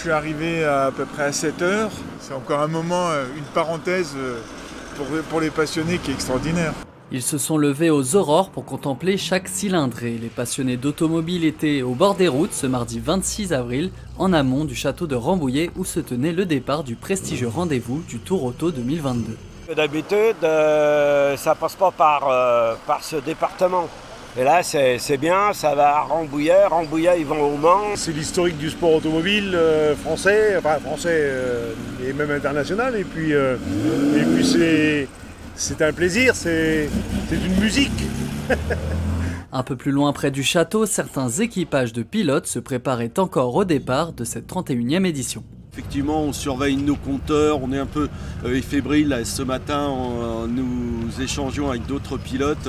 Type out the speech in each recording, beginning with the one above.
Je suis arrivé à peu près à 7 heures. C'est encore un moment, une parenthèse pour les passionnés qui est extraordinaire. Ils se sont levés aux aurores pour contempler chaque cylindrée. Les passionnés d'automobile étaient au bord des routes ce mardi 26 avril, en amont du château de Rambouillet où se tenait le départ du prestigieux rendez-vous du Tour Auto 2022. D'habitude, ça passe pas par ce département. Et là, c'est bien, ça va à Rambouillet. Rambouillet, ils vont au Mans. C'est l'historique du sport automobile français et même international. Et puis c'est un plaisir, c'est une musique. Un peu plus loin près du château, certains équipages de pilotes se préparaient encore au départ de cette 31e édition. Effectivement, on surveille nos compteurs, on est un peu fébrile. Ce matin, nous échangeons avec d'autres pilotes.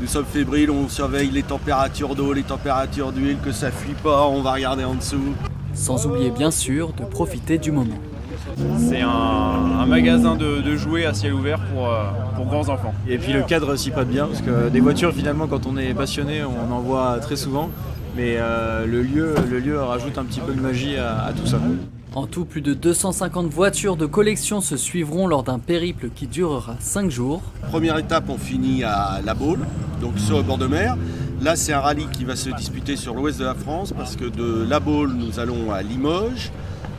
Nous sommes fébriles, on surveille les températures d'eau, les températures d'huile, que ça fuit pas, on va regarder en dessous. Sans oublier bien sûr de profiter du moment. C'est un magasin de jouets à ciel ouvert pour grands enfants. Et puis le cadre s'y prête bien, parce que des voitures finalement quand on est passionné on en voit très souvent. Mais le lieu rajoute un petit peu de magie à tout ça. En tout, plus de 250 voitures de collection se suivront lors d'un périple qui durera 5 jours. Première étape, on finit à La Baule, donc sur le bord de mer. Là, c'est un rallye qui va se disputer sur l'ouest de la France, parce que de La Baule, nous allons à Limoges.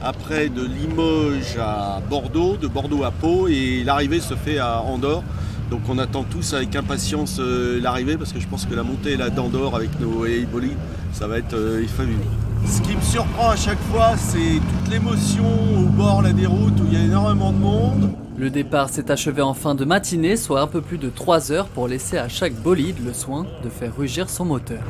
Après, de Limoges à Bordeaux, de Bordeaux à Pau, et l'arrivée se fait à Andorre. Donc on attend tous avec impatience l'arrivée, parce que je pense que la montée là d'Andorre avec nos bolides, ça va être fabuleux. Ce qui me surprend à chaque fois, c'est toute l'émotion au bord là, des routes où il y a énormément de monde. Le départ s'est achevé en fin de matinée, soit un peu plus de 3 heures pour laisser à chaque bolide le soin de faire rugir son moteur.